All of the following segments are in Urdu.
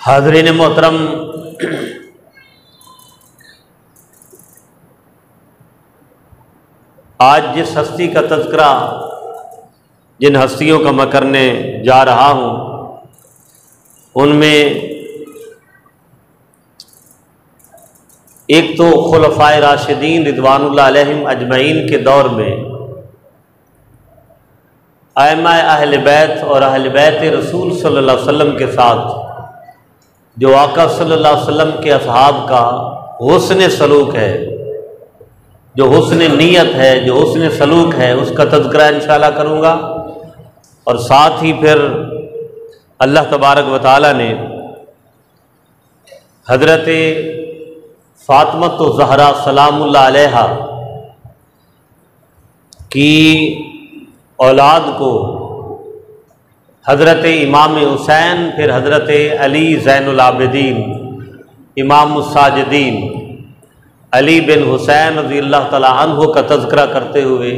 حاضرین محترم، آج جس ہستی کا تذکرہ، جن ہستیوں کا میں کرنے جا رہا ہوں، ان میں ایک تو خلفائے راشدین رضوان اللہ علیہم اجمعین کے دور میں ائمہ اہل بیت اور اہل بیت رسول صلی اللہ علیہ وسلم کے ساتھ جو آقا صلی اللہ علیہ وسلم کے اصحاب کا حسن سلوک ہے، جو حسن نیت ہے، جو حسن سلوک ہے، اس کا تذکرہ انشاءاللہ کروں گا۔ اور ساتھ ہی پھر اللہ تبارک و تعالیٰ نے حضرت فاطمۃ الزہرا سلام اللہ علیہا کی اولاد کو حضرت امام حسین، پھر حضرت علی زین العابدین امام الساجدین علی بن حسین رضی اللہ تعالیٰ عنہ کا تذکرہ کرتے ہوئے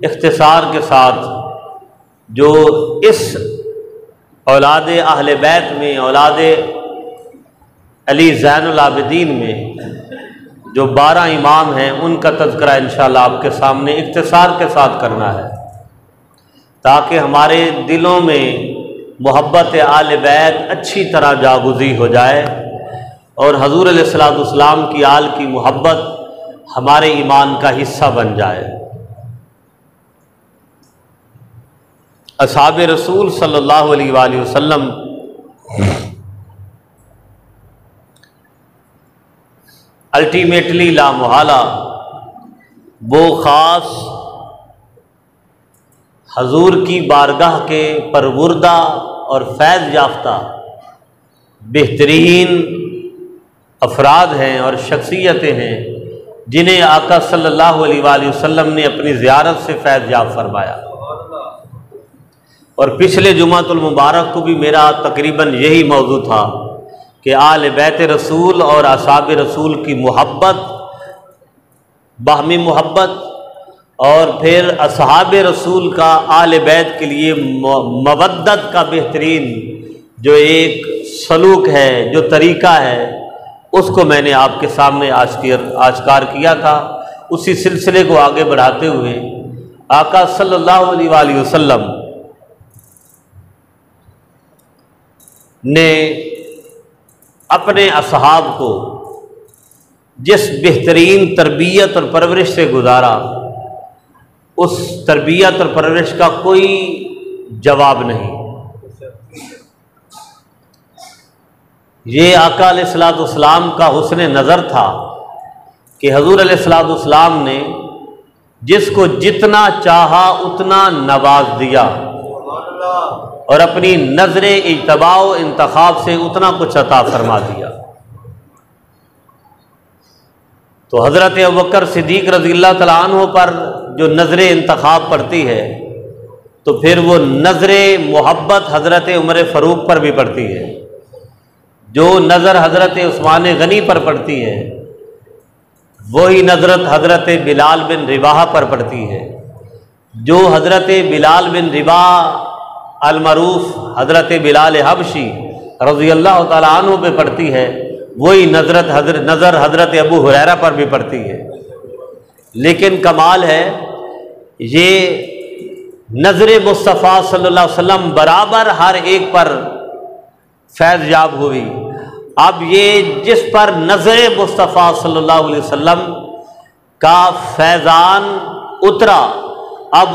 اختصار کے ساتھ جو اس اولاد اہل بیت میں، اولاد علی زین العابدین میں جو 12 امام ہیں، ان کا تذکرہ انشاءاللہ آپ کے سامنے اختصار کے ساتھ کرنا ہے، تاکہ ہمارے دلوں میں محبت آل بیت اچھی طرح جاگزی ہو جائے اور حضور علیہ الصلوۃ والسلام کی آل کی محبت ہمارے ایمان کا حصہ بن جائے۔ اصحاب رسول صلی اللہ علیہ وآلہ وسلم الٹیمیٹلی لا محالہ وہ خاص حضور کی بارگاہ کے پروردہ اور فیض یافتہ بہترین افراد ہیں اور شخصیتیں ہیں، جنہیں آقا صلی اللہ علیہ وآلہ وسلم نے اپنی زیارت سے فیض یاب فرمایا۔ اور پچھلے جمعۃ المبارک کو بھی میرا تقریباً یہی موضوع تھا کہ آل بیت رسول اور اصحاب رسول کی محبت، باہمی محبت، اور پھر اصحاب رسول کا آل بیت کے لیے مودت کا بہترین جو ایک سلوک ہے، جو طریقہ ہے، اس کو میں نے آپ کے سامنے آشکار کیا تھا۔ اسی سلسلے کو آگے بڑھاتے ہوئے آقا صلی اللہ علیہ وآلہ وسلم نے اپنے اصحاب کو جس بہترین تربیت اور پرورش سے گزارا، اس تربیت اور پرورش کا کوئی جواب نہیں۔ یہ آقا علیہ الصلوۃ والسلام کا حسن نظر تھا کہ حضور علیہ الصلوۃ والسلام نے جس کو جتنا چاہا اتنا نواز دیا اور اپنی نظر اجتباء و انتخاب سے اتنا کچھ عطا فرما دیا۔ تو حضرت ابوبکر صدیق رضی اللہ تعالیٰ عنہ پر جو نظر انتخاب پڑتی ہے، تو پھر وہ نظر محبت حضرت عمر فاروق پر بھی پڑتی ہے، جو نظر حضرت عثمان غنی پر پڑتی ہے، وہی نظرت حضرت بلال بن رباح پر پڑتی ہے، جو حضرت بلال بن رباح المعروف حضرت بلال حبشی رضی اللہ تعالیٰ عنہ پہ پڑتی ہے، وہی نظر حضرت ابو ہریرہ پر بھی پڑتی ہے۔ لیکن کمال ہے، یہ نظر مصطفیٰ صلی اللہ علیہ وسلم برابر ہر ایک پر فیض یاب ہوئی۔ اب یہ جس پر نظر مصطفیٰ صلی اللہ علیہ وسلم کا فیضان اترا، اب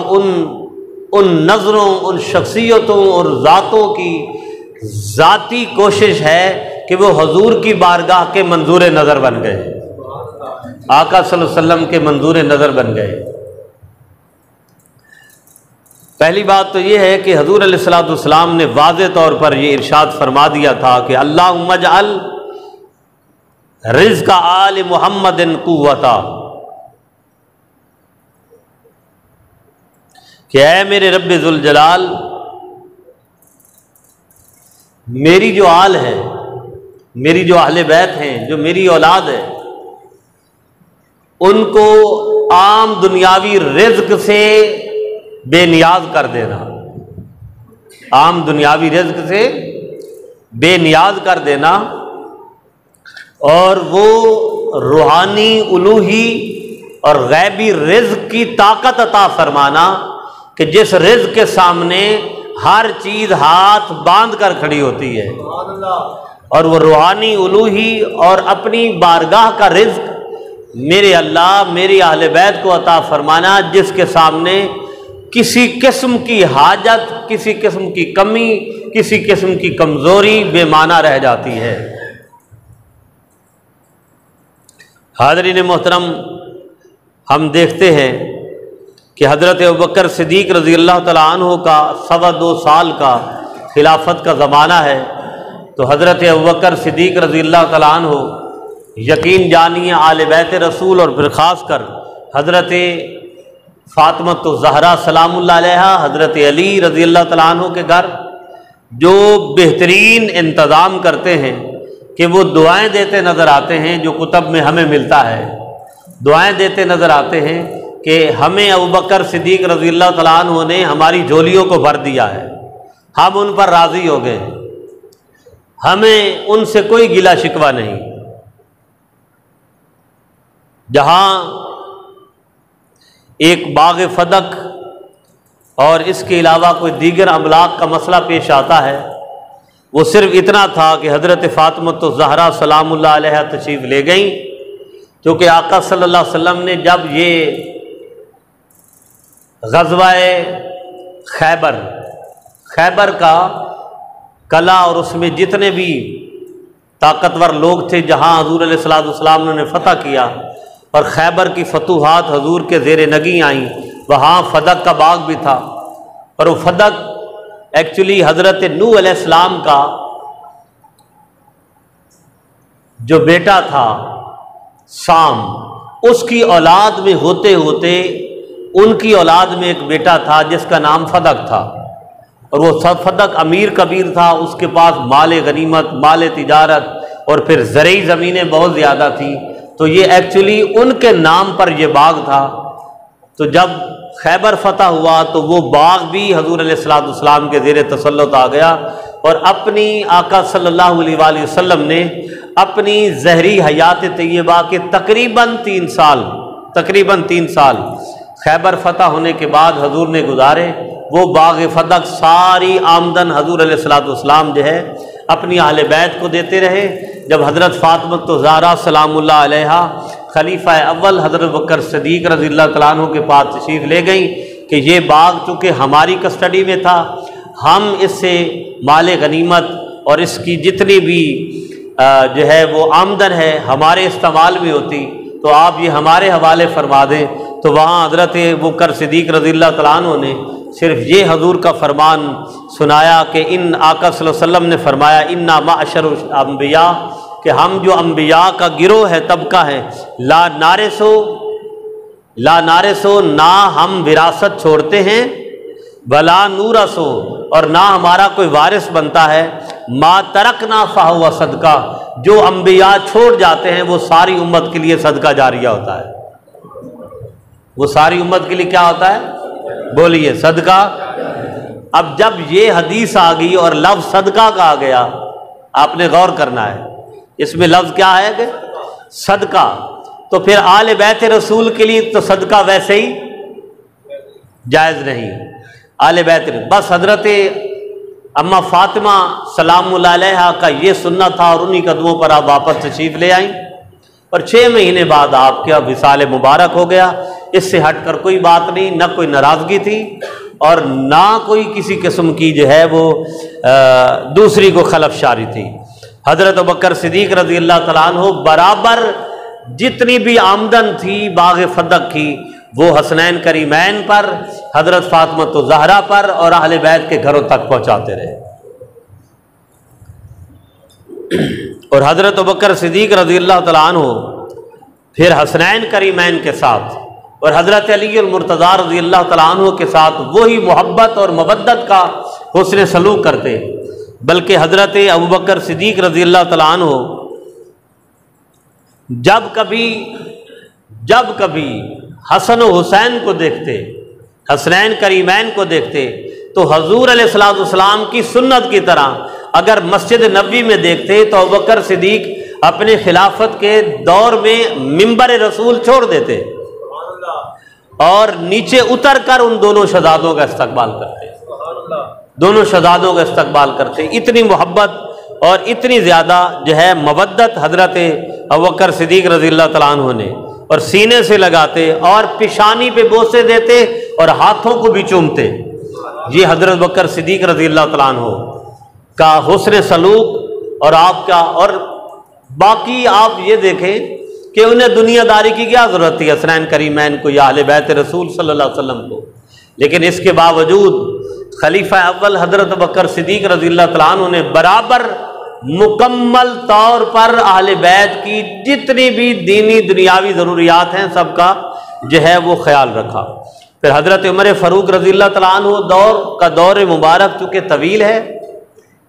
ان نظروں، ان شخصیتوں اور ذاتوں کی ذاتی کوشش ہے کہ وہ حضور کی بارگاہ کے منظور نظر بن گئے، آقا صلی اللہ علیہ وسلم کے منظور نظر بن گئے۔ پہلی بات تو یہ ہے کہ حضور علیہ الصلوۃ والسلام نے واضح طور پر یہ ارشاد فرما دیا تھا کہ اللہم اجعل رزق آل محمد قوتا، کہ اے میرے رب ذوالجلال، میری جو آل ہے، میری جو اہل بیت ہیں، جو میری اولاد ہے، ان کو عام دنیاوی رزق سے بے نیاز کر دینا، عام دنیاوی رزق سے بے نیاز کر دینا، اور وہ روحانی الوہی اور غیبی رزق کی طاقت عطا فرمانا کہ جس رزق کے سامنے ہر چیز ہاتھ باندھ کر کھڑی ہوتی ہے، اور وہ روحانی الوہی اور اپنی بارگاہ کا رزق میرے اللہ میری اہل بیت کو عطا فرمانا، جس کے سامنے کسی قسم کی حاجت، کسی قسم کی کمی، کسی قسم کی کمزوری بے معنی رہ جاتی ہے۔ حاضرین محترم، ہم دیکھتے ہیں کہ حضرت ابوبکر صدیق رضی اللہ تعالیٰ عنہ کا 2.25 سال کا خلافت کا زمانہ ہے، تو حضرت ابوبکر صدیق رضی اللہ تعالیٰ عنہ یقین جانیے آل بیت رسول اور پھر خاص کر حضرت فاطمہ الزہرا سلام اللہ علیہا، حضرت علی رضی اللہ تعالیٰ عنہ کے گھر جو بہترین انتظام کرتے ہیں کہ وہ دعائیں دیتے نظر آتے ہیں، جو کتب میں ہمیں ملتا ہے، دعائیں دیتے نظر آتے ہیں کہ ہمیں ابوبکر صدیق رضی اللہ تعالیٰ عنہ نے ہماری جھولیوں کو بھر دیا ہے، ہم ان پر راضی ہو گئے، ہمیں ان سے کوئی گلہ شکوہ نہیں۔ جہاں ایک باغ فدق اور اس کے علاوہ کوئی دیگر املاک کا مسئلہ پیش آتا ہے، وہ صرف اتنا تھا کہ حضرت فاطمہ الزہرا سلام اللہ علیہا تشریف لے گئیں، کیونکہ آقا صلی اللہ علیہ وسلم نے جب یہ غزوہ خیبر کا قلعہ اور اس میں جتنے بھی طاقتور لوگ تھے جہاں حضور علیہ الصلوۃ والسلام نے فتح کیا، اور خیبر کی فتوحات حضور کے زیر نگیں آئیں، وہاں فدق کا باغ بھی تھا، اور وہ فدق ایکچولی حضرت نوح علیہ السلام کا جو بیٹا تھا سام، اس کی اولاد میں ہوتے ہوتے ان کی اولاد میں ایک بیٹا تھا جس کا نام فدق تھا، اور وہ فدق امیر کبیر تھا، اس کے پاس مال غنیمت، مال تجارت اور پھر زرعی زمینیں بہت زیادہ تھیں، تو یہ ایکچولی ان کے نام پر یہ باغ تھا۔ تو جب خیبر فتح ہوا تو وہ باغ بھی حضور علیہ الصلوۃ والسلام کے زیر تسلط آ گیا، اور اپنی آقا صلی اللہ علیہ وآلہ وسلم نے اپنی زہری حیات طیبہ کے تقریباً 3 سال خیبر فتح ہونے کے بعد حضور نے گزارے۔ وہ باغ فدق ساری آمدن حضور علیہ الصلوۃ والسلام جو ہے اپنی اہل بیت کو دیتے رہے۔ جب حضرت فاطمہ الزہرا سلام اللہ علیہا خلیفہ اول حضرت بکر صدیق رضی اللہ تعالیٰ عنہ کے پاس تشریف لے گئیں کہ یہ باغ چونکہ ہماری کسٹڈی میں تھا، ہم اس سے مال غنیمت اور اس کی جتنی بھی جو ہے وہ آمدن ہے ہمارے استعمال میں ہوتی، تو آپ یہ ہمارے حوالے فرما دیں۔ تو وہاں حضرت بکر صدیق رضی اللہ تعالیٰ عنہ نے صرف یہ حضور کا فرمان سنایا کہ آقا صلی اللہ علیہ وسلم نے فرمایا انا معشر الانبیاء، کہ ہم جو انبیاء کا گروہ ہے، طبقہ ہے، لا نارثو نہ ہم وراثت چھوڑتے ہیں، بلا نورثو اور نہ ہمارا کوئی وارث بنتا ہے، ما ترکنا فہو صدقہ، جو انبیاء چھوڑ جاتے ہیں وہ ساری امت کے لیے صدقہ جاریہ ہوتا ہے۔ وہ ساری امت کے لیے کیا ہوتا ہے؟ بولیے صدقہ۔ اب جب یہ حدیث آ گئی اور لفظ صدقہ کا آ گیا، آپ نے غور کرنا ہے، اس میں لفظ کیا ہے کہ صدقہ، تو پھر آل بیت رسول کے لیے تو صدقہ ویسے ہی جائز نہیں۔ آل بیت بس حضرت اما فاطمہ سلام اللہ علیہا کا یہ سنت تھا، اور انہی قدموں پر آپ واپس تشریف لے آئیں، اور 6 مہینے بعد آپ کا وصال مبارک ہو گیا۔ اس سے ہٹ کر کوئی بات نہیں، نہ کوئی ناراضگی تھی اور نہ کوئی کسی قسم کی جو ہے وہ دوسری کو خلف شاری تھی۔ حضرت ابوبکر صدیق رضی اللہ تعالیٰ عنہ برابر جتنی بھی آمدن تھی باغ فدق کی، وہ حسنین کریمین پر، حضرت فاطمہ الزہرا پر اور اہل بیت کے گھروں تک پہنچاتے رہے۔ اور حضرت ابوبکر صدیق رضی اللہ تعالیٰ عنہ پھر حسنین کریمین کے ساتھ اور حضرت علی المرتضیٰ رضی اللہ تعالیٰ عنہ کے ساتھ وہی محبت اور مودت کا حسن سلوک کرتے، بلکہ حضرت ابوبکر صدیق رضی اللہ تعالیٰ عنہ جب کبھی حسن و حسین کو دیکھتے، حسنین کریمین کو دیکھتے، تو حضور علیہ الصلوۃ والسلام کی سنت کی طرح اگر مسجد نبوی میں دیکھتے تو ابوبکر صدیق اپنے خلافت کے دور میں منبر رسول چھوڑ دیتے اور نیچے اتر کر ان دونوں شہزادوں کا استقبال کرتے، دونوں شہزادوں کا استقبال کرتے۔ اتنی محبت اور اتنی زیادہ جو ہے مودت حضرت ابوبکر صدیق رضی اللہ تعالیٰ عنہ نے، اور سینے سے لگاتے اور پیشانی پہ بوسے دیتے اور ہاتھوں کو بھی چومتے۔ یہ حضرت ابوبکر صدیق رضی اللہ تعالیٰ عنہ کا حسن سلوک اور آپ کا، اور باقی آپ یہ دیکھیں کہ انہیں دنیا داری کی کیا ضرورت تھی حسنین کریمین کو یا اہل بیت رسول صلی اللہ علیہ وسلم کو، لیکن اس کے باوجود خلیفہ اول حضرت ابوبکر صدیق رضی اللہ تعالیٰ عنہ نے برابر مکمل طور پر اہل بیت کی جتنی بھی دینی دنیاوی ضروریات ہیں سب کا جو ہے وہ خیال رکھا۔ پھر حضرت عمر فاروق رضی اللہ تعالیٰ عنہ دور مبارک چونکہ طویل ہے،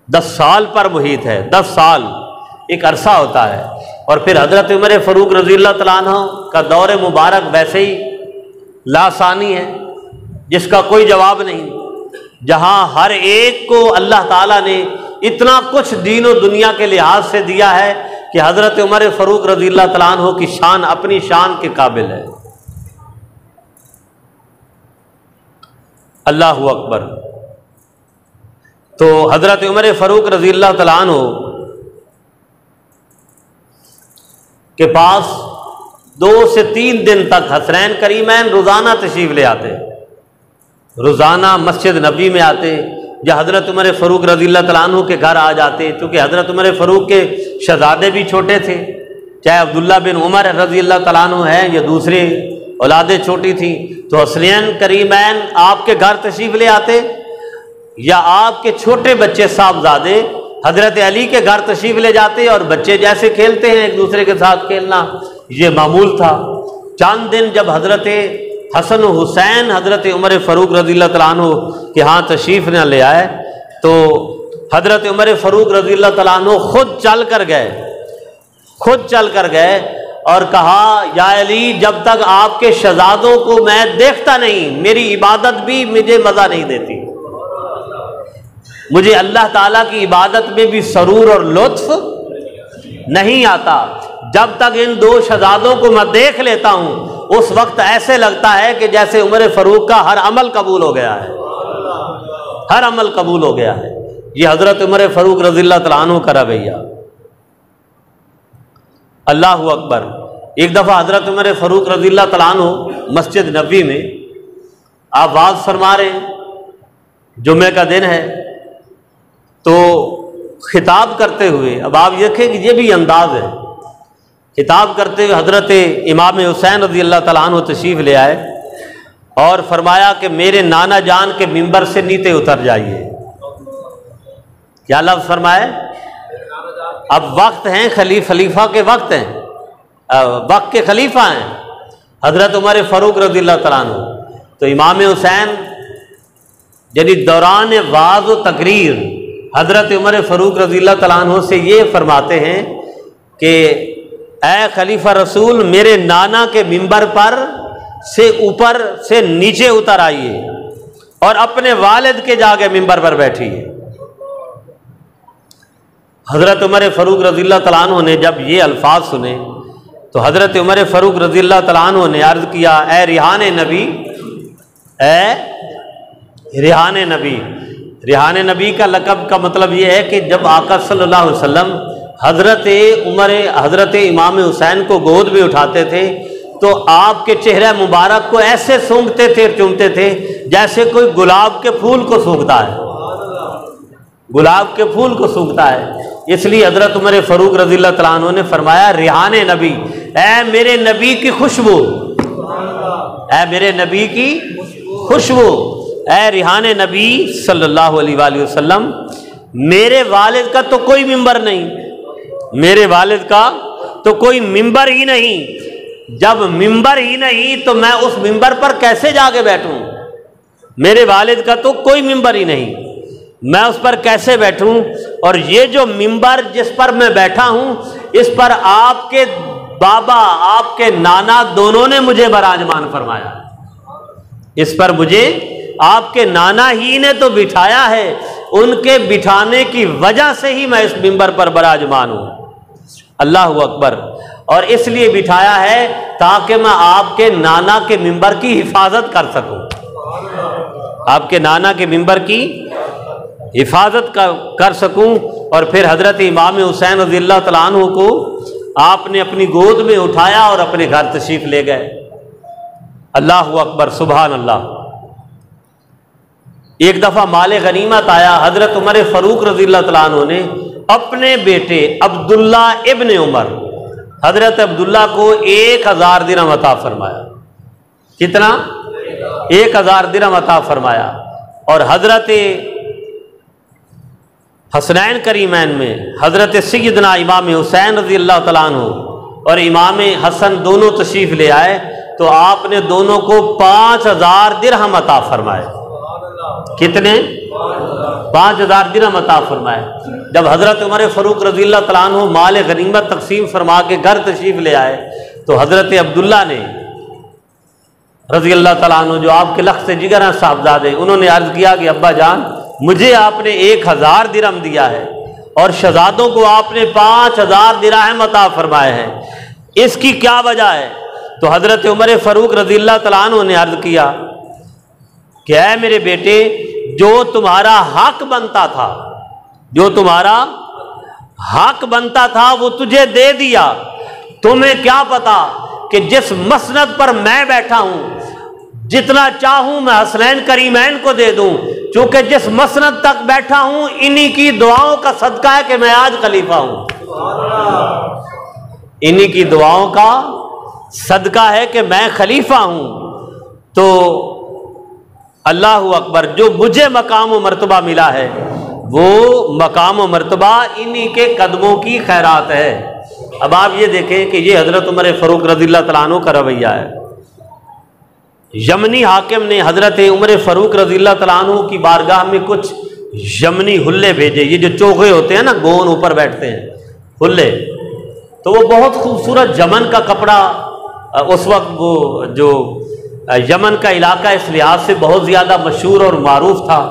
10 سال پر محیط ہے، 10 سال ایک عرصہ ہوتا ہے، اور پھر حضرت عمر فاروق رضی اللہ تعالیٰ عنہ کا دور مبارک ویسے ہی لاسانی ہے جس کا کوئی جواب نہیں، جہاں ہر ایک کو اللہ تعالیٰ نے اتنا کچھ دین و دنیا کے لحاظ سے دیا ہے کہ حضرت عمر فاروق رضی اللہ تعالیٰ عنہ کی شان اپنی شان کے قابل ہے۔ اللہ اکبر۔ تو حضرت عمر فاروق رضی اللہ تعالیٰ عنہ کے پاس 2 سے 3 دن تک حسنین کریمین روزانہ تشریف لے آتے، روزانہ مسجد نبی میں آتے، یا حضرت عمر فاروق رضی اللہ تعالیٰ عنہ کے گھر آ جاتے، چونکہ حضرت عمر فاروق کے شہزادے بھی چھوٹے تھے، چاہے عبداللہ بن عمر رضی اللہ تعالیٰ عنہ ہیں یا دوسری اولادیں چھوٹی تھیں، تو حسنین کریمین آپ کے گھر تشریف لے آتے، یا آپ کے چھوٹے بچے صاحبزادے حضرت علی کے گھر تشریف لے جاتے، اور بچے جیسے کھیلتے ہیں ایک دوسرے کے ساتھ کھیلنا یہ معمول تھا۔ چند دن جب حضرت حسن و حسین حضرت عمر فاروق رضی اللہ تعالیٰ عنہ کے ہاں تشریف نہ لے آئے تو حضرت عمر فاروق رضی اللہ تعالیٰ عنہ خود چل کر گئے اور کہا، یا علی جب تک آپ کے شہزادوں کو میں دیکھتا نہیں میری عبادت بھی مجھے مزہ نہیں دیتی، مجھے اللہ تعالیٰ کی عبادت میں بھی سرور اور لطف نہیں آتا، جب تک ان 2 شہزادوں کو میں دیکھ لیتا ہوں اس وقت ایسے لگتا ہے کہ جیسے عمر فاروق کا ہر عمل قبول ہو گیا ہے، ہر عمل قبول ہو گیا ہے۔ یہ حضرت عمر فاروق رضی اللہ تعالیٰ عنہ کا رویہ۔ اللہ اکبر۔ ایک دفعہ حضرت عمر فاروق رضی اللہ تعالیٰ عنہ مسجد نبوی میں آپ واعظ فرما رہے ہیں، جمعے کا دن ہے، تو خطاب کرتے ہوئے، اب آپ دیکھیں کہ یہ بھی انداز ہے، خطاب کرتے ہوئے حضرت امام حسین رضی اللہ تعالیٰ عنہ تشریف لے آئے اور فرمایا کہ میرے نانا جان کے منبر سے نیچے اتر جائیے۔ کیا لفظ فرمائے؟ اب وقت ہیں خلیفہ کے وقت ہیں، وقت کے خلیفہ ہیں حضرت عمر فاروق رضی اللہ تعالیٰ عنہ، تو امام حسین یعنی دوران وعظ و تقریر حضرت عمر فاروق رضی اللہ تعالیٰ عنہ سے یہ فرماتے ہیں کہ اے خلیفہ رسول میرے نانا کے منبر پر سے اوپر سے نیچے اتر آئیے اور اپنے والد کے جا کے منبر پر بیٹھیے۔ حضرت عمر فاروق رضی اللہ تعالیٰ عنہ نے جب یہ الفاظ سنے تو حضرت عمر فاروق رضی اللہ تعالیٰ عنہ نے عرض کیا، اے ریحان نبی، اے ریحان نبی۔ ریحان نبی کا لقب کا مطلب یہ ہے کہ جب آقا صلی اللہ علیہ وسلم حضرت امام حسین کو گود میں اٹھاتے تھے تو آپ کے چہرہ مبارک کو ایسے سونگھتے تھے، چومتے تھے جیسے کوئی گلاب کے پھول کو سونگھتا ہے، گلاب کے پھول کو سونگھتا ہے۔ اس لیے حضرت عمر فاروق رضی اللہ تعالیٰ عنہ نے فرمایا، ریحان نبی، اے میرے نبی کی خوشبو، اے میرے نبی کی خوشبو، اے ریحان نبی صلی اللہ علیہ وآلہ وسلم، میرے والد کا تو کوئی منبر نہیں، میرے والد کا تو کوئی منبر ہی نہیں، جب ممبر ہی نہیں تو میں اس ممبر پر کیسے جا کے بیٹھوں؟ میرے والد کا تو کوئی ممبر ہی نہیں، میں اس پر کیسے بیٹھوں؟ اور یہ جو ممبر جس پر میں بیٹھا ہوں اس پر آپ کے بابا، آپ کے نانا دونوں نے مجھے براجمان فرمایا، اس پر مجھے آپ کے نانا ہی نے تو بٹھایا ہے ان کے بٹھانے کی وجہ سے ہی میں اس منبر پر براجمان ہوں۔ اللہ اکبر۔ اور اس لیے بٹھایا ہے تاکہ میں آپ کے نانا کے منبر کی حفاظت کر سکوں، آپ کے نانا کے منبر کی حفاظت کر سکوں۔ اور پھر حضرت امام حسین رضی اللہ تعالیٰ عنہ کو آپ نے اپنی گود میں اٹھایا اور اپنے گھر تشریف لے گئے۔ اللہ اکبر، سبحان اللہ۔ ایک دفعہ مال غنیمت آیا، حضرت عمر فاروق رضی اللہ تعالیٰ عنہ نے اپنے بیٹے عبداللہ ابن عمر حضرت عبداللہ کو 1000 درہم عطا فرمایا۔ کتنا؟ 1000 درہم عطا فرمایا۔ اور حضرت حسنین کریمین میں حضرت سیدنا امام حسین رضی اللہ تعالیٰ عنہ اور امام حسن دونوں تشریف لے آئے تو آپ نے دونوں کو 5000 درہم عطا فرمائے۔ کتنے؟ 5000 درہم عطا فرمائے۔ جب حضرت عمر فاروق رضی اللہ تعالیٰ عنہ مال غنیمت تقسیم فرما کے گھر تشریف لے آئے تو حضرت عبداللہ نے رضی اللہ تعالیٰ عنہ، جو آپ کے لخت جگر ہیں صاحبزادے، انہوں نے عرض کیا کہ ابا جان، مجھے آپ نے 1000 درہم دیا ہے اور شہزادوں کو آپ نے 5000 درہم عطا فرمائے ہیں، اس کی کیا وجہ ہے؟ تو حضرت عمر فاروق رضی اللہ تعالیٰ عنہ نے عرض کیا کہ اے میرے بیٹے، جو تمہارا حق بنتا تھا، جو تمہارا حق بنتا تھا وہ تجھے دے دیا۔ تمہیں کیا پتا کہ جس مسند پر میں بیٹھا ہوں، جتنا چاہوں میں حسنین کریمین کو دے دوں، چونکہ جس مسند تک بیٹھا ہوں انہی کی دعاؤں کا صدقہ ہے کہ میں آج خلیفہ ہوں، انہی کی دعاؤں کا صدقہ ہے کہ میں خلیفہ ہوں۔ تو اللہ اکبر، جو مجھے مقام و مرتبہ ملا ہے وہ مقام و مرتبہ انہی کے قدموں کی خیرات ہے۔ اب آپ یہ دیکھیں کہ یہ حضرت عمر فاروق رضی اللہ تعالیٰ عنہ کا رویہ ہے۔ یمنی حاکم نے حضرت عمر فاروق رضی اللہ تعالیٰ عنہ کی بارگاہ میں کچھ یمنی حلے بھیجے، یہ جو چوغے ہوتے ہیں نا، گون اوپر بیٹھتے ہیں، حلے، تو وہ بہت خوبصورت یمن کا کپڑا، اس وقت وہ جو یمن کا علاقہ اس لحاظ سے بہت زیادہ مشہور اور معروف تھا،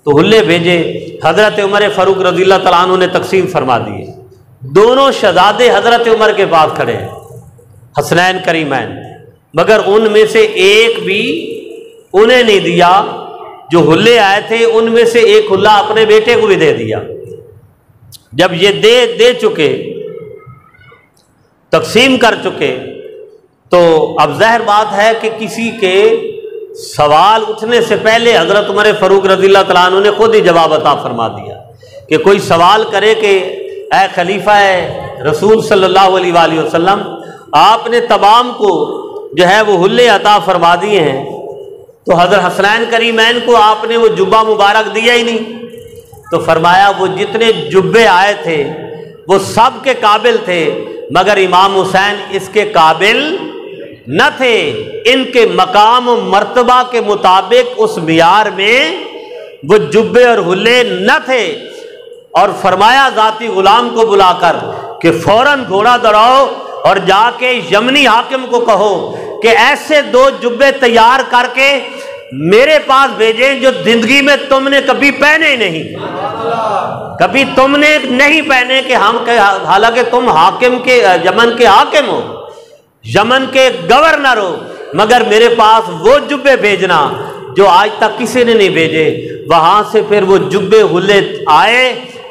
تو حلے بھیجے، حضرت عمر فاروق رضی اللہ تعالیٰ عنہ نے تقسیم فرما دیے۔ دونوں شہزادے حضرت عمر کے پاس کھڑے ہیں، حسنین کریمین، مگر ان میں سے ایک بھی انہیں نہیں دیا۔ جو حلے آئے تھے ان میں سے ایک حلہ اپنے بیٹے کو بھی دے دیا۔ جب یہ دے چکے، تقسیم کر چکے، تو اب ظاہر بات ہے کہ کسی کے سوال اٹھنے سے پہلے حضرت عمر فاروق رضی اللہ تعالیٰ عنہ نے خود ہی جواب عطا فرما دیا کہ کوئی سوال کرے کہ اے خلیفہ رسول صلی اللہ علیہ وآلہ وسلم، آپ نے تمام کو جو ہے وہ حلے عطا فرما دیے ہیں، تو حضرت حسنین کریمین کو آپ نے وہ جبہ مبارک دیا ہی نہیں۔ تو فرمایا وہ جتنے جبے آئے تھے وہ سب کے قابل تھے، مگر امام حسین اس کے قابل نہ تھے، ان کے مقام و مرتبہ کے مطابق اس معیار میں وہ جبے اور حلے نہ تھے۔ اور فرمایا ذاتی غلام کو بلا کر کہ فوراً گھوڑا دوڑاؤ اور جا کے یمنی حاکم کو کہو کہ ایسے 2 جبے تیار کر کے میرے پاس بھیجیں جو زندگی میں تم نے کبھی پہنے ہی نہیں، کبھی تم نے نہیں پہنے، کہ ہم حالانکہ تم حاکم کے یمن کے حاکم ہو، یمن کے گورنر ہو، مگر میرے پاس وہ جبے بھیجنا جو آج تک کسی نے نہیں بھیجے۔ وہاں سے پھر وہ جبے حلے آئے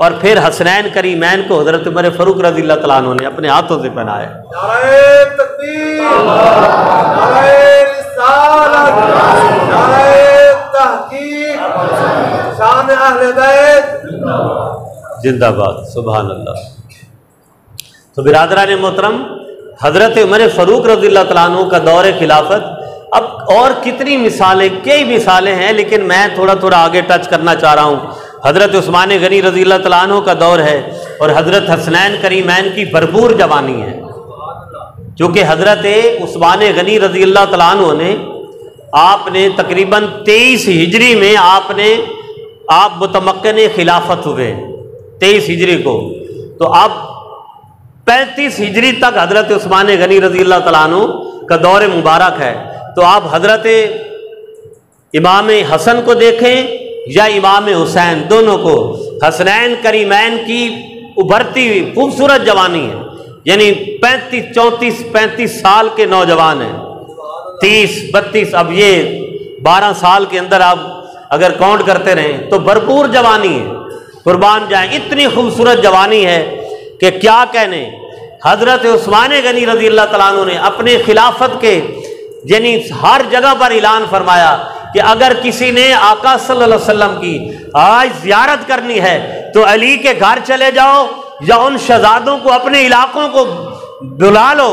اور پھر حسنین کریمین کو حضرت عمر فاروق رضی اللہ تعالیٰ عنہ نے اپنے ہاتھوں سے پہنائے۔ نعرہ تکبیر، نعرہ رسالت، نعرہ تحقیق، شان اہل بیت زندہ باد، سبحان اللہ۔ تو برادران محترم، حضرت عمر فاروق رضی اللہ تعالیٰ عنہ کا دور خلافت، اب اور کتنی مثالیں، کئی مثالیں ہیں، لیکن میں تھوڑا آگے ٹچ کرنا چاہ رہا ہوں۔ حضرت عثمان غنی رضی اللہ تعالیٰ عنہ کا دور ہے اور حضرت حسنین کریمین کی بھرپور جوانی ہے، چونکہ حضرت عثمان غنی رضی اللہ تعالیٰ عنہ نے آپ نے تقریباً 23 ہجری میں آپ متمکن خلافت ہوئے، 23 ہجری کو، تو اب 35 ہجری تک حضرت عثمان غنی رضی اللہ تعالیٰ عنہ کا دور مبارک ہے۔ تو آپ حضرت امام حسن کو دیکھیں یا امام حسین، دونوں کو حسنین کریمین کی ابھرتی ہوئی خوبصورت جوانی ہے، یعنی 35 سال کے نوجوان ہیں، 30 32، اب یہ 12 سال کے اندر آپ اگر کاؤنٹ کرتے رہیں تو بھرپور جوانی ہے، قربان جائیں، اتنی خوبصورت جوانی ہے کہ کیا کہنے۔ حضرت عثمان غنی رضی اللہ تعالیٰ عنہ نے اپنے خلافت کے یعنی ہر جگہ پر اعلان فرمایا کہ اگر کسی نے آقا صلی اللہ علیہ وسلم کی آج زیارت کرنی ہے تو علی کے گھر چلے جاؤ یا ان شہزادوں کو اپنے علاقوں کو بلا لو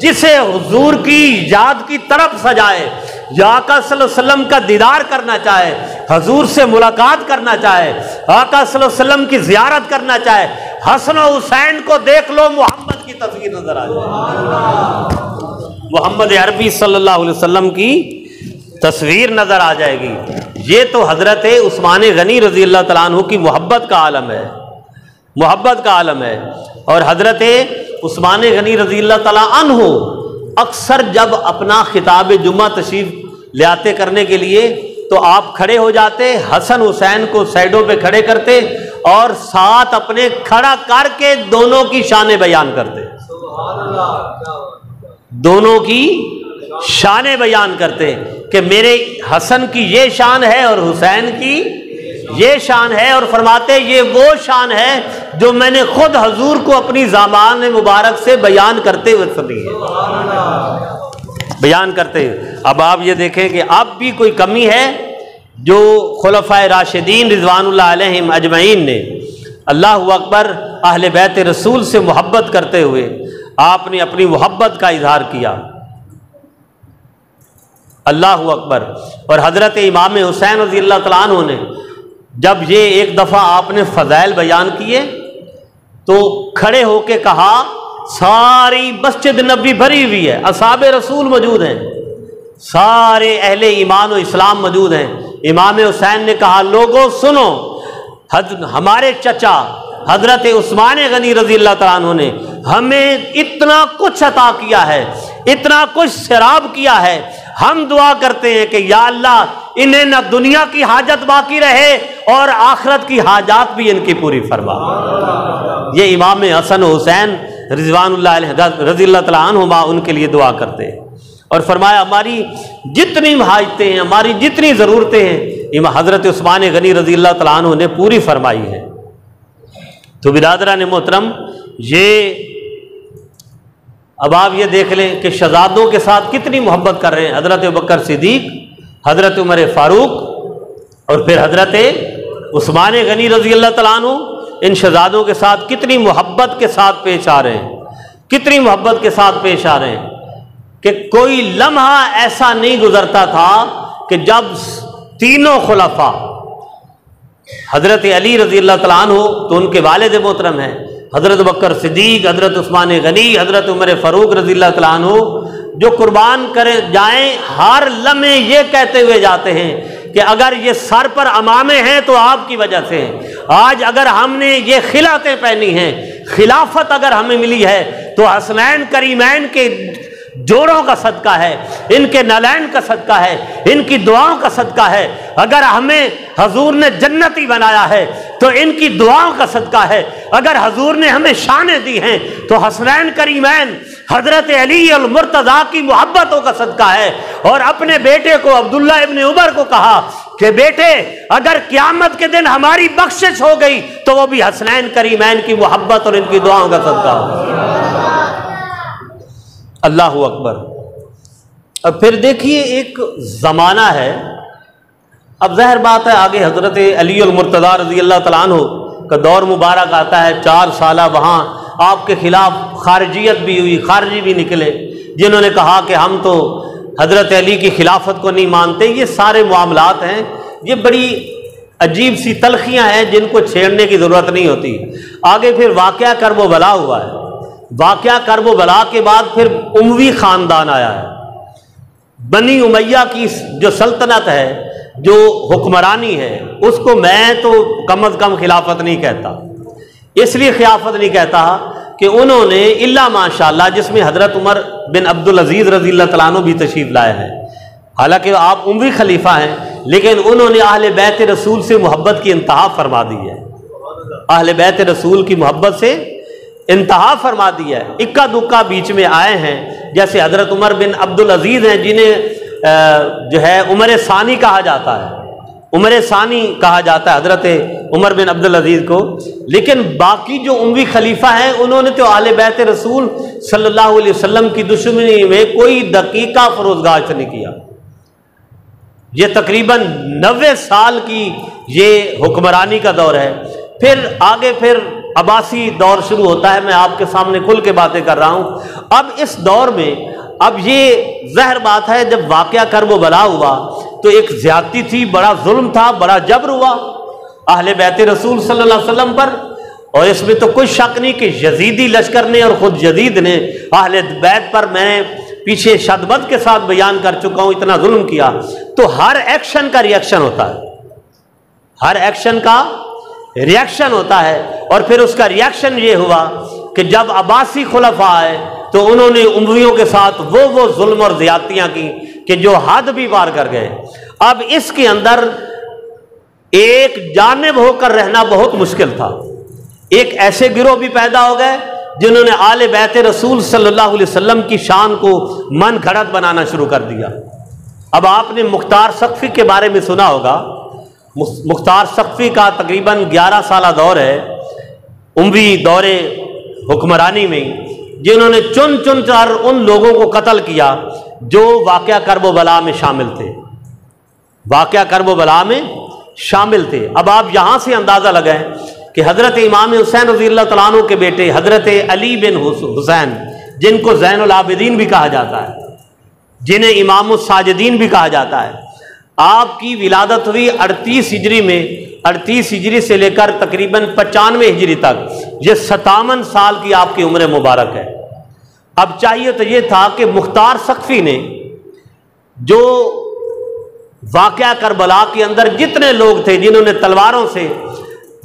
جسے حضور کی یاد کی طرف سجائے، یا آقا صلی اللہ علیہ وسلم کا دیدار کرنا چاہے، حضور سے ملاقات کرنا چاہے، آقا صلی اللہ علیہ وسلم کی زیارت کرنا چاہے، حسن و حسین کو دیکھ لو، محمد کی تصویر نظر آ جائے، محمد عربی صلی اللہ علیہ وسلم کی تصویر نظر آ جائے گی۔ یہ تو حضرت عثمان غنی رضی اللہ تعالیٰ عنہ کی محبت کا عالم ہے، محبت کا عالم ہے۔ اور حضرت عثمان غنی رضی اللہ تعالیٰ عنہ اکثر جب اپنا خطاب جمعہ تشریف لے آتے کرنے کے لیے تو آپ کھڑے ہو جاتے، حسن حسین کو سائڈوں پہ کھڑے کرتے اور ساتھ اپنے کھڑا کر کے دونوں کی شانیں بیان کرتے، دونوں کی شانیں بیان کرتے کہ میرے حسن کی یہ شان ہے اور حسین کی یہ شان ہے، اور فرماتے یہ وہ شان ہے جو میں نے خود حضور کو اپنی زبان مبارک سے بیان کرتے ہوئے سنی ہے، بیان کرتے ہوئے۔ اب آپ یہ دیکھیں کہ اب بھی کوئی کمی ہے جو خلفائے راشدین رضوان اللہ علیہم اجمعین نے اللہ اکبر اہل بیت رسول سے محبت کرتے ہوئے آپ نے اپنی محبت کا اظہار کیا، اللہ اکبر۔ اور حضرت امام حسین رضی اللہ تعالیٰ عنہ نے جب یہ ایک دفعہ آپ نے فضائل بیان کیے تو کھڑے ہو کے کہا ساری مسجد نبی بھری ہوئی ہے، اصحاب رسول موجود ہیں، سارے اہل ایمان و اسلام موجود ہیں۔ امام حسین نے کہا لوگوں سنو، ہمارے چچا حضرت عثمان غنی رضی اللہ تعالیٰ عنہ نے ہمیں اتنا کچھ عطا کیا ہے، اتنا کچھ سیراب کیا ہے، ہم دعا کرتے ہیں کہ یا اللہ انہیں نہ دنیا کی حاجت باقی رہے اور آخرت کی حاجات بھی ان کی پوری فرما۔ یہ امام حسن و حسین رضوان اللہ علیہ رضی اللہ تعالیٰ عنہما ان کے لیے دعا کرتے ہیں، اور فرمایا ہماری جتنی حاجتیں ہیں، ہماری جتنی ضرورتیں ہیں حضرت عثمان غنی رضی اللہ تعالیٰ عنہ نے پوری فرمائی ہے۔ تو برادران محترم، یہ اب آپ یہ دیکھ لیں کہ شہزادوں کے ساتھ کتنی محبت کر رہے ہیں، حضرت ابوبکر صدیق، حضرت عمر فاروق اور پھر حضرت عثمان غنی رضی اللہ تعالیٰ عنہ ان شہزادوں کے ساتھ کتنی محبت کے ساتھ پیش آ رہے ہیں، کتنی محبت کے ساتھ پیش آ رہے ہیں کہ کوئی لمحہ ایسا نہیں گزرتا تھا کہ جب تینوں خلفاء حضرت علی رضی اللہ تعالیٰ عنہ تو ان کے والد محترم ہیں، حضرت ابوبکر صدیق، حضرت عثمان غنی، حضرت عمر فاروق رضی اللہ تعالیٰ عنہ جو قربان کرے جائیں ہر لمحے یہ کہتے ہوئے جاتے ہیں کہ اگر یہ سر پر امامے ہیں تو آپ کی وجہ سے ہیں، آج اگر ہم نے یہ خلعتیں پہنی ہیں، خلافت اگر ہمیں ملی ہے تو حسنین کریمین کے جوڑوں کا صدقہ ہے، ان کے نالین کا صدقہ ہے، ان کی دعاؤں کا صدقہ ہے، اگر ہمیں حضور نے جنتی بنایا ہے تو ان کی دعاؤں کا صدقہ ہے، اگر حضور نے ہمیں شانیں دی ہیں تو حسنین کریمین حضرت علی المرتضیٰ کی محبتوں کا صدقہ ہے۔ اور اپنے بیٹے کو عبداللہ ابن عمر کو کہا کہ بیٹے اگر قیامت کے دن ہماری بخشش ہو گئی تو وہ بھی حسنین کریمین کی محبت اور ان کی دعاؤں کا صدقہ ہو۔ اللہ اکبر۔ اب پھر دیکھیے ایک زمانہ ہے، اب ظاہر بات ہے آگے حضرت علی المرتضیٰ رضی اللہ تعالیٰ عنہ کا دور مبارک آتا ہے، 4 سالہ وہاں آپ کے خلاف خارجیت بھی ہوئی، خارجی بھی نکلے جنہوں نے کہا کہ ہم تو حضرت علی کی خلافت کو نہیں مانتے۔ یہ سارے معاملات ہیں، یہ بڑی عجیب سی تلخیاں ہیں جن کو چھیڑنے کی ضرورت نہیں ہوتی۔ آگے پھر واقعہ کرب و بلا ہوا ہے، واقعہ کرب و بلا کے بعد پھر اموی خاندان آیا ہے، بنی امیہ کی جو سلطنت ہے، جو حکمرانی ہے، اس کو میں تو کم از کم خلافت نہیں کہتا، اس لیے خلافت نہیں کہتا کہ انہوں نے الا ماشاءاللہ جس میں حضرت عمر بن عبدالعزیز رضی اللہ تعالیٰ عنہ بھی تشریف لائے ہیں، حالانکہ آپ اموی خلیفہ ہیں، لیکن انہوں نے اہل بیت رسول سے محبت کی انتہا فرما دی ہے، اہل بیت رسول کی محبت سے انتہا فرما دی ہے۔ اکا دکا بیچ میں آئے ہیں، جیسے حضرت عمر بن عبدالعزیز ہیں جنہیں جو ہے عمر ثانی کہا جاتا ہے، عمر ثانی کہا جاتا ہے حضرت عمر بن عبدالعزیز کو، لیکن باقی جو اموی خلیفہ ہیں انہوں نے تو اہل بیت رسول صلی اللہ علیہ وسلم کی دشمنی میں کوئی دقیقہ فروزگاشت نہیں کیا۔ یہ تقریباً 90 سال کی یہ حکمرانی کا دور ہے۔ پھر آگے پھر عباسی دور شروع ہوتا ہے، میں آپ کے سامنے کھل کے باتیں کر رہا ہوں۔ اب اس دور میں اب یہ ظاہر بات ہے، جب واقعہ کرب و بلا ہوا تو ایک زیادتی تھی، بڑا ظلم تھا، بڑا جبر ہوا اہل بیت رسول صلی اللہ علیہ وسلم پر، اور اس میں تو کوئی شک نہیں کہ یزیدی لشکر نے اور خود یزید نے اہل بیت پر، میں پیچھے شدت کے ساتھ بیان کر چکا ہوں، اتنا ظلم کیا۔ تو ہر ایکشن کا ریئیکشن ہوتا ہے، ہر ایکشن کا ریئیکشن ہوتا ہے، اور پھر اس کا ریئیکشن یہ ہوا کہ جب عباسی خلفاء آئے تو انہوں نے امویوں کے ساتھ وہ ظلم اور زیادتیاں کی کہ جو حد بھی پار کر گئے۔ اب اس کے اندر ایک جانب ہو کر رہنا بہت مشکل تھا، ایک ایسے گروہ بھی پیدا ہو گئے جنہوں نے آل بیت رسول صلی اللہ علیہ وسلم کی شان کو من گھڑت بنانا شروع کر دیا۔ اب آپ نے مختار ثقفی کے بارے میں سنا ہوگا، مختار ثقفی کا تقریباً 11 سالہ دور ہے اموی دور حکمرانی میں، جنہوں نے چن چن کر ان لوگوں کو قتل کیا جو واقعہ کرب و بلا میں شامل تھے، واقعہ کرب و بلا میں شامل تھے۔ اب آپ یہاں سے اندازہ لگائیں کہ حضرت امام حسین رضی اللہ تعالیٰ عنہ کے بیٹے حضرت علی بن حسین، جن کو زین العابدین بھی کہا جاتا ہے، جنہیں امام الساجدین بھی کہا جاتا ہے، آپ کی ولادت ہوئی 38 ہجری میں، 38 ہجری سے لے کر تقریباً 95 ہجری تک، یہ 57 سال کی آپ کی عمر مبارک ہے۔ اب چاہیے تو یہ تھا کہ مختار ثقفی نے جو واقعہ کربلا کے اندر جتنے لوگ تھے جنہوں نے تلواروں سے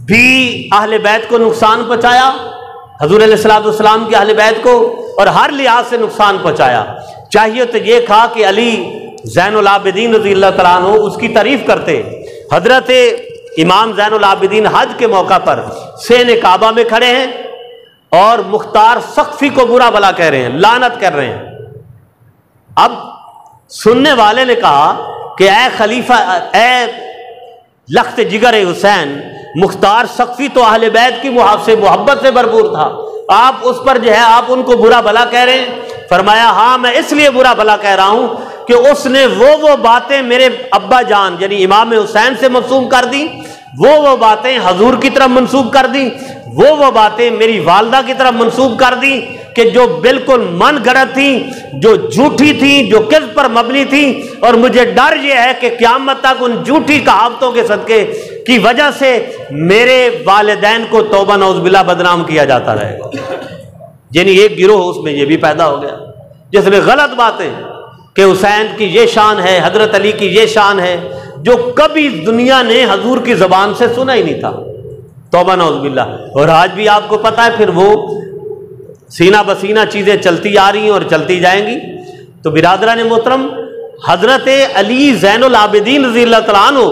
بھی اہل بیت کو نقصان پہنچایا، حضور علیہ الصلوۃ والسلام کے اہل بیت کو، اور ہر لحاظ سے نقصان پہنچایا، چاہیے تو یہ تھا کہ علی زین العابدین رضی اللہ تعالیٰ عنہ اس کی تعریف کرتے۔ حضرت امام زین العابدین حج کے موقع پر سین کعبہ میں کھڑے ہیں اور مختار ثقفی کو برا بلا کہہ رہے ہیں، لعنت کر رہے ہیں۔ اب سننے والے نے کہا کہ اے خلیفہ، اے لخت جگر حسین، مختار ثقفی تو اہل بیت کی سے محبت سے بھرپور تھا، آپ اس پر جو ہے آپ ان کو برا بلا کہہ رہے ہیں۔ فرمایا ہاں میں اس لیے برا بلا کہہ رہا ہوں کہ اس نے وہ باتیں میرے ابا جان یعنی امام حسین سے منسوب کر دی، وہ باتیں حضور کی طرف منسوب کر دی، وہ باتیں میری والدہ کی طرف منسوب کر دی کہ جو بالکل من گھڑت تھیں، جو جھوٹی تھیں، جو کذب پر مبنی تھیں، اور مجھے ڈر یہ ہے کہ قیامت تک ان جھوٹی کہاوتوں کے صدقے کی وجہ سے میرے والدین کو توبہ نعوذ باللہ بدنام کیا جاتا رہے گا۔ یعنی ایک گروہ اس میں یہ بھی پیدا ہو گیا جس میں غلط باتیں کہ حسین کی یہ شان ہے، حضرت علی کی یہ شان ہے، جو کبھی دنیا نے حضور کی زبان سے سنا ہی نہیں تھا، توبہ نعوذ باللہ۔ اور آج بھی آپ کو پتہ ہے پھر وہ سینہ بسینہ چیزیں چلتی آ رہی ہیں اور چلتی جائیں گی۔ تو برادران محترم، حضرت علی زین العابدین رضی اللہ تعالیٰ عنہ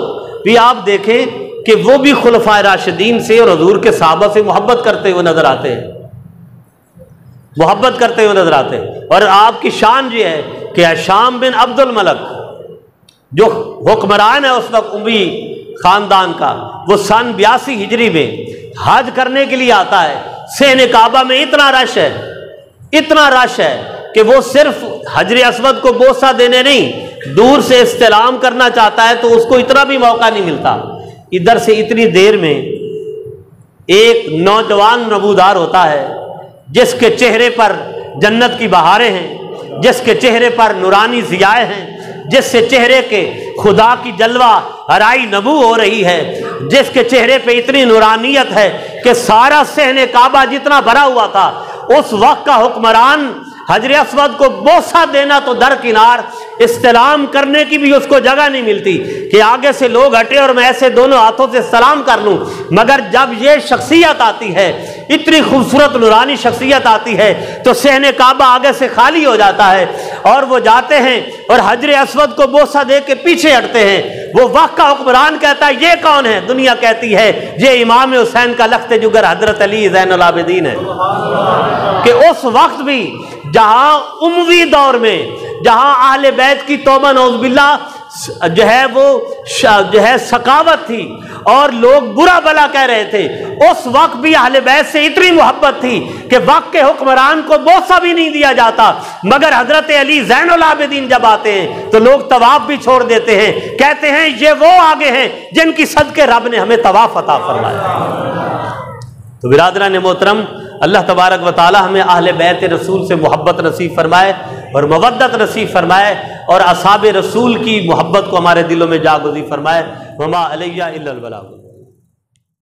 بھی آپ دیکھیں کہ وہ بھی خلفائے راشدین سے اور حضور کے صحابہ سے محبت کرتے ہوئے نظر آتے ہیں، محبت کرتے ہوئے نظر آتے ہیں۔ اور آپ کی شان یہ ہے کہ شام بن عبد الملک جو حکمران ہے اس وقت اموی خاندان کا، وہ سن 82 ہجری میں حج کرنے کے لیے آتا ہے۔ سین کعبہ میں اتنا رش ہے، اتنا رش ہے کہ وہ صرف حجر اسود کو بوسہ دینے نہیں، دور سے استلام کرنا چاہتا ہے تو اس کو اتنا بھی موقع نہیں ملتا۔ ادھر سے اتنی دیر میں ایک نوجوان نبودار ہوتا ہے جس کے چہرے پر جنت کی بہاریں ہیں، جس کے چہرے پر نورانی ضیائیں ہیں، جس سے چہرے کے خدا کی جلوہ ہرائی نبو ہو رہی ہے، جس کے چہرے پہ اتنی نورانیت ہے کہ سارا صحن کعبہ جتنا بھرا ہوا تھا، اس وقت کا حکمران حجر اسود کو بوسہ دینا تو درکنار، استلام کرنے کی بھی اس کو جگہ نہیں ملتی کہ آگے سے لوگ ہٹے اور میں ایسے دونوں ہاتھوں سے سلام کر لوں۔ مگر جب یہ شخصیت آتی ہے، اتنی خوبصورت نورانی شخصیت آتی ہے، تو صحن کعبہ آگے سے خالی ہو جاتا ہے اور وہ جاتے ہیں اور حجر اسود کو بوسہ دے کے پیچھے ہٹتے ہیں۔ وہ وقت کا حکمران کہتا ہے یہ کون ہے؟ دنیا کہتی ہے یہ امام حسین کا لخت جگر حضرت علی زین العابدین ہے۔ کہ اس وقت بھی جہاں اموی دور میں جہاں اہل بیت کی توبہ نعوذ باللہ جو ہے وہ جو ہے سخاوت تھی اور لوگ برا بلا کہہ رہے تھے، اس وقت بھی اہل بیت سے اتنی محبت تھی کہ وقت کے حکمران کو بوسہ بھی نہیں دیا جاتا، مگر حضرت علی زین العابدین جب آتے ہیں تو لوگ طواف بھی چھوڑ دیتے ہیں، کہتے ہیں یہ وہ آگے ہیں جن کی صدقے رب نے ہمیں طواف عطا فرمایا۔ تو برادران محترم، اللہ تبارک و تعالی ہمیں اہل بیت رسول سے محبت نصیب فرمائے اور مودت نصیب فرمائے اور اصحاب رسول کی محبت کو ہمارے دلوں میں جاگزی فرمائے۔ وما علیہ الا البلاغ۔